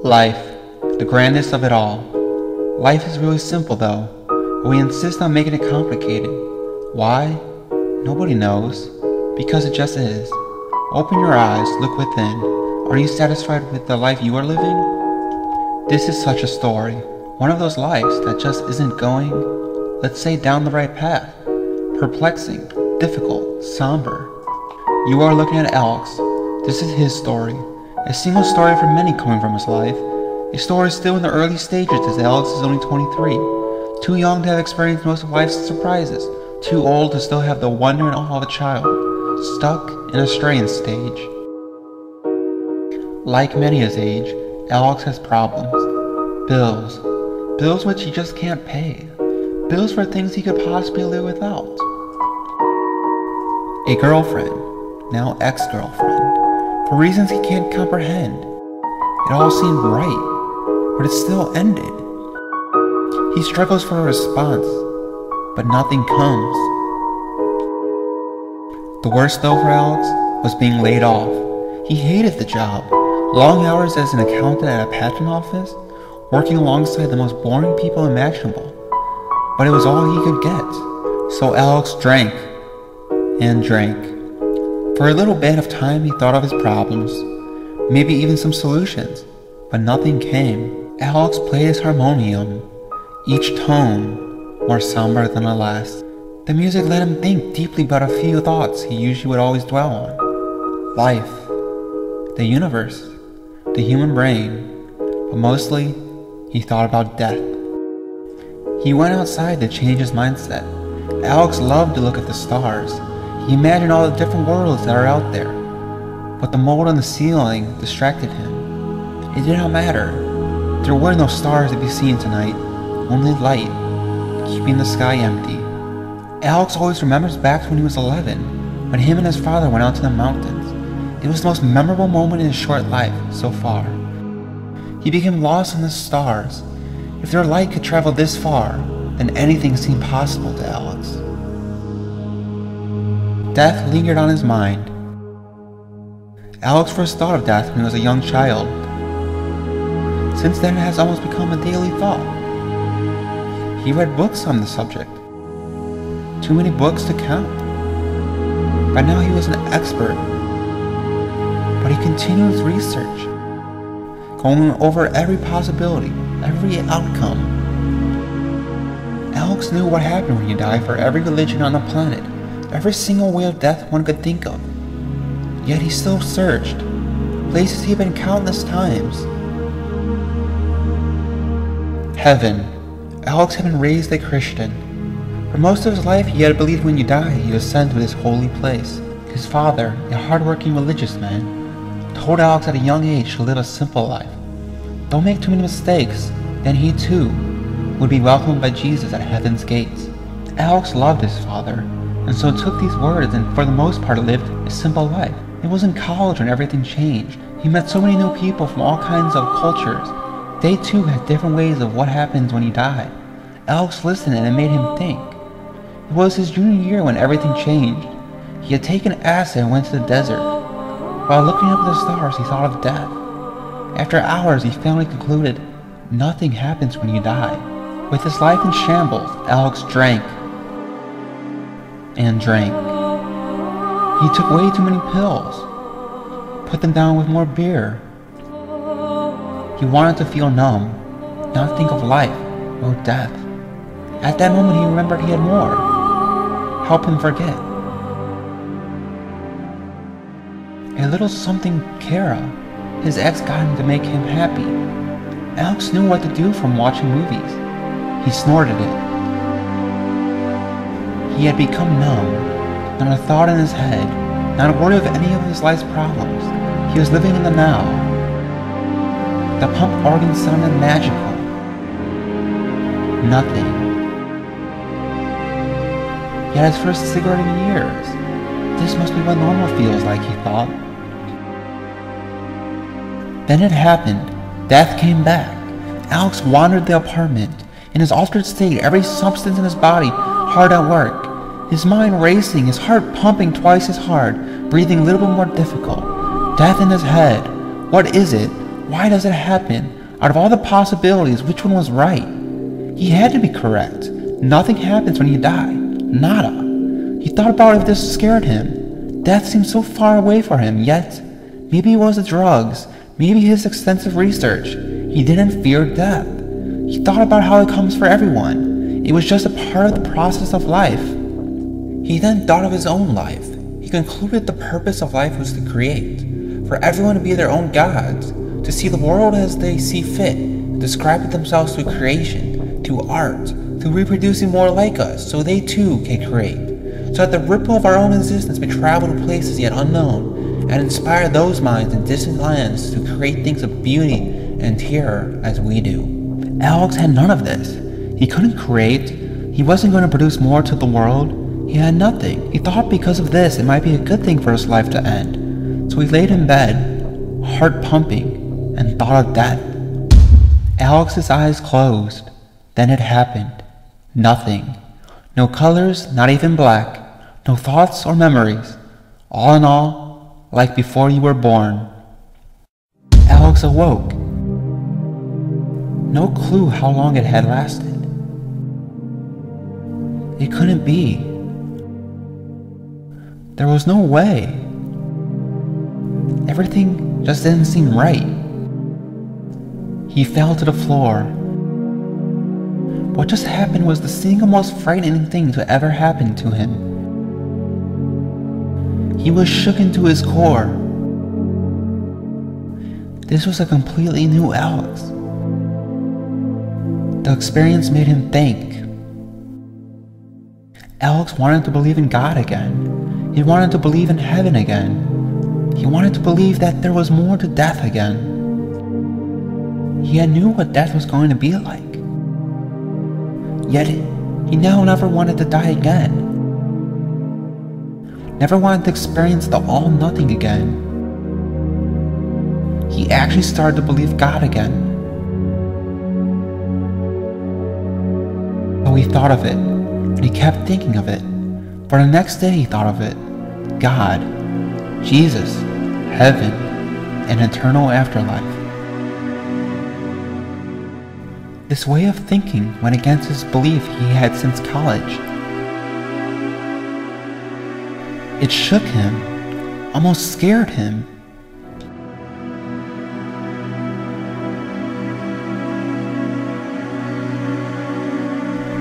Life, the grandest of it all. Life is really simple though, but we insist on making it complicated. Why? Nobody knows. Because it just is. Open your eyes, look within. Are you satisfied with the life you are living? This is such a story. One of those lives that just isn't going, let's say, down the right path. Perplexing, difficult, somber. You are looking at Alex. This is his story. A single story for many coming from his life. A story still in the early stages as Alex is only 23. Too young to have experienced most of life's surprises. Too old to still have the wonder and awe of a child. Stuck in a strange stage. Like many his age, Alex has problems. Bills. Bills which he just can't pay. Bills for things he could possibly live without. A girlfriend, now ex-girlfriend, for reasons he can't comprehend. It all seemed right, but it still ended. He struggles for a response, but nothing comes. The worst though for Alex was being laid off. He hated the job. Long hours as an accountant at a patent office, working alongside the most boring people imaginable. But it was all he could get. So Alex drank and drank. For a little bit of time he thought of his problems, maybe even some solutions, but nothing came. Alex played his harmonium, each tone more somber than the last. The music let him think deeply about a few thoughts he usually would always dwell on. Life, the universe, the human brain, but mostly he thought about death. He went outside to change his mindset. Alex loved to look at the stars. He imagined all the different worlds that are out there, but the mold on the ceiling distracted him. It did not matter. There were no stars to be seen tonight, only light, keeping the sky empty. Alex always remembers back to when he was 11, when him and his father went out to the mountains. It was the most memorable moment in his short life so far. He became lost in the stars. If their light could travel this far, then anything seemed possible to Alex. Death lingered on his mind. Alex first thought of death when he was a young child. Since then it has almost become a daily thought. He read books on the subject. Too many books to count. By now he was an expert. But he continued his research, going over every possibility, every outcome. Alex knew what happened when you die for every religion on the planet. Every single way of death one could think of. Yet he still searched, places he had been countless times. Heaven. Alex had been raised a Christian. For most of his life he had believed when you die he was sent to this holy place. His father, a hard-working religious man, told Alex at a young age to live a simple life. Don't make too many mistakes, then he too would be welcomed by Jesus at heaven's gates. Alex loved his father, and so took these words and for the most part lived a simple life. It was in college when everything changed. He met so many new people from all kinds of cultures. They too had different ways of what happens when you die. Alex listened and it made him think. It was his junior year when everything changed. He had taken acid and went to the desert. While looking up at the stars he thought of death. After hours he finally concluded, nothing happens when you die. With his life in shambles, Alex drank and drank. He took way too many pills, put them down with more beer. He wanted to feel numb, not think of life or death. At that moment he remembered he had more. Help him forget. A little something Kara, his ex, got him to make him happy. Alex knew what to do from watching movies. He snorted it. He had become numb, not a thought in his head, not a word of any of his life's problems. He was living in the now. The pump organ sounded magical. Nothing. He had his first cigarette in years. This must be what normal feels like, he thought. Then it happened. Death came back. Alex wandered the apartment. In his altered state, every substance in his body hard at work. His mind racing, his heart pumping twice as hard, breathing a little bit more difficult. Death in his head. What is it? Why does it happen? Out of all the possibilities, which one was right? He had to be correct. Nothing happens when you die. Nada. He thought about if this scared him. Death seemed so far away for him, yet maybe it was the drugs, maybe his extensive research. He didn't fear death. He thought about how it comes for everyone. It was just a part of the process of life. He then thought of his own life. He concluded the purpose of life was to create, for everyone to be their own gods, to see the world as they see fit, to describe themselves through creation, through art, through reproducing more like us, so they too can create, so that the ripple of our own existence may travel to places yet unknown, and inspire those minds in distant lands to create things of beauty and terror as we do. Alex had none of this. He couldn't create. He wasn't going to produce more to the world. He had nothing. He thought because of this it might be a good thing for his life to end. So he laid in bed, heart pumping, and thought of death. Alex's eyes closed. Then it happened. Nothing. No colors, not even black. No thoughts or memories. All in all, like before you were born. Alex awoke. No clue how long it had lasted. It couldn't be. There was no way. Everything just didn't seem right. He fell to the floor. What just happened was the single most frightening thing to ever happen to him. He was shook into his core. This was a completely new Alex. The experience made him think. Alex wanted to believe in God again. He wanted to believe in heaven again. He wanted to believe that there was more to death again. He had knew what death was going to be like. Yet he now never wanted to die again. Never wanted to experience the all-nothing again. He actually started to believe God again. So he thought of it, and he kept thinking of it. For the next day he thought of it. God, Jesus, heaven, an eternal afterlife. This way of thinking went against his belief he had since college. It shook him, almost scared him.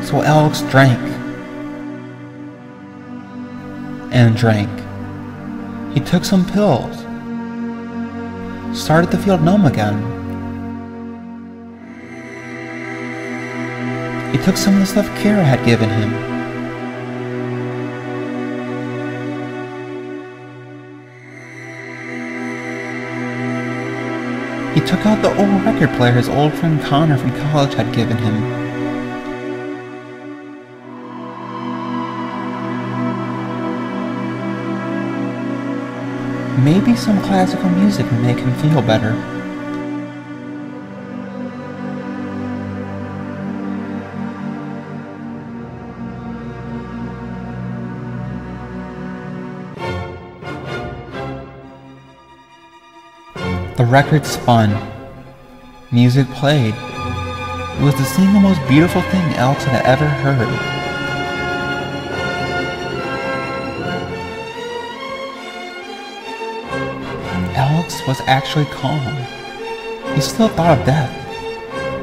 So Alex drank and drank. He took some pills, started to feel numb again. He took some of the stuff Kara had given him. He took out the old record player his old friend Connor from college had given him. Maybe some classical music would make him feel better. The record spun. Music played. It was the single most beautiful thing Alex had ever heard. Alex was actually calm. He still thought of death,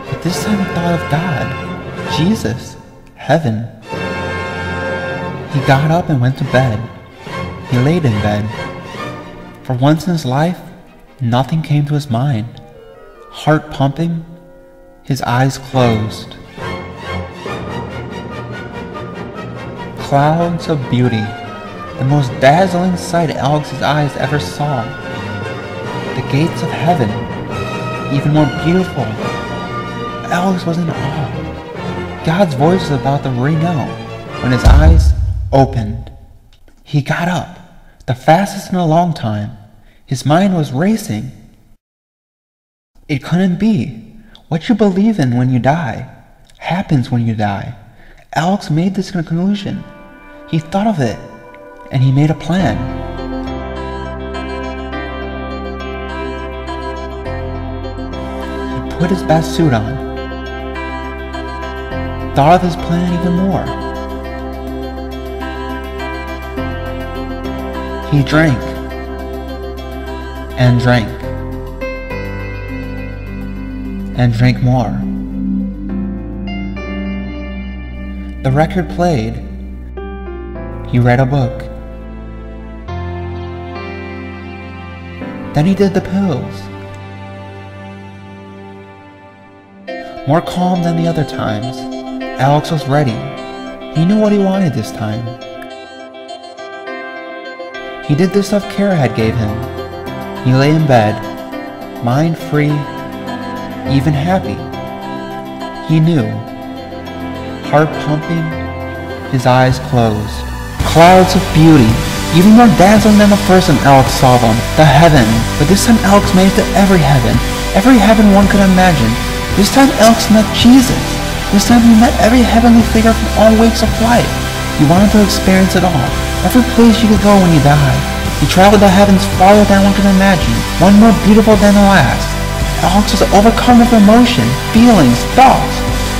but this time he thought of God, Jesus, heaven. He got up and went to bed. He laid in bed. For once in his life, nothing came to his mind. Heart pumping, his eyes closed. Clouds of beauty, the most dazzling sight Alex's eyes ever saw. The gates of heaven, even more beautiful. Alex was in awe. God's voice was about to ring out when his eyes opened. He got up, the fastest in a long time. His mind was racing. It couldn't be. What you believe in when you die happens when you die. Alex made this conclusion. He thought of it, and he made a plan. put his best suit on, thought of his plan even more. He drank and drank and drank more. The record played. He read a book. Then he did the pills. More calm than the other times, Alex was ready. He knew what he wanted this time. He did the stuff Kara had gave him. He lay in bed, mind free, even happy. He knew. Heart pumping, his eyes closed. Clouds of beauty, even more dazzling than the first time Alex saw them, the heaven. But this time Alex made it to every heaven one could imagine. This time Alex met Jesus. This time he met every heavenly figure from all walks of life. He wanted to experience it all, every place you could go when you die. He traveled the heavens farther than one could imagine, one more beautiful than the last. Alex was overcome with emotion, feelings, thoughts.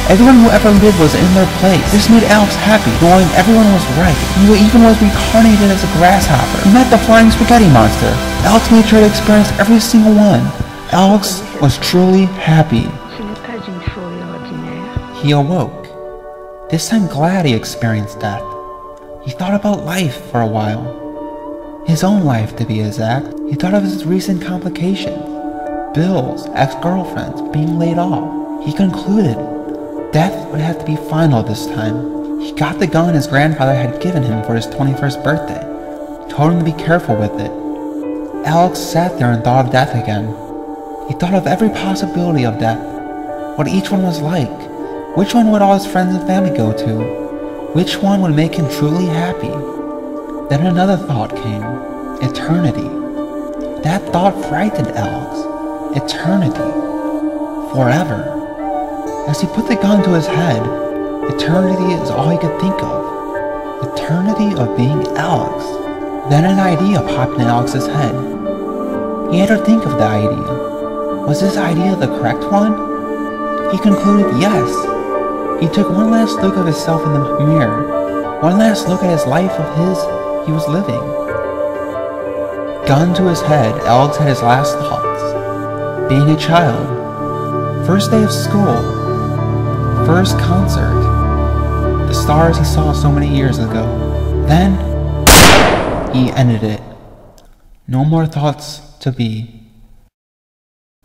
Everyone who ever lived was in their place. This made Alex happy, knowing everyone was right. He even was reincarnated as a grasshopper. He met the flying spaghetti monster. Alex made sure to experience every single one. Alex was truly happy. He awoke, this time glad he experienced death. He thought about life for a while. His own life, to be exact. He thought of his recent complications. Bills, ex-girlfriends, being laid off. He concluded death would have to be final this time. He got the gun his grandfather had given him for his 21st birthday. He told him to be careful with it. Alex sat there and thought of death again. He thought of every possibility of death. What each one was like. Which one would all his friends and family go to? Which one would make him truly happy? Then another thought came. Eternity. That thought frightened Alex. Eternity. Forever. As he put the gun to his head, eternity is all he could think of. Eternity of being Alex. Then an idea popped in Alex's head. He had to think of the idea. Was this idea the correct one? He concluded yes. He took one last look of himself in the mirror. One last look at his life he was living. Gun to his head, Alex had his last thoughts. Being a child. First day of school. First concert. The stars he saw so many years ago. Then, he ended it. No more thoughts to be.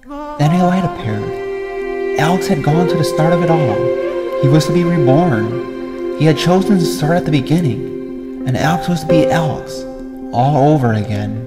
Then a light appeared. Alex had gone to the start of it all. He was to be reborn. He had chosen to start at the beginning. And Alex was to be Alex. All over again.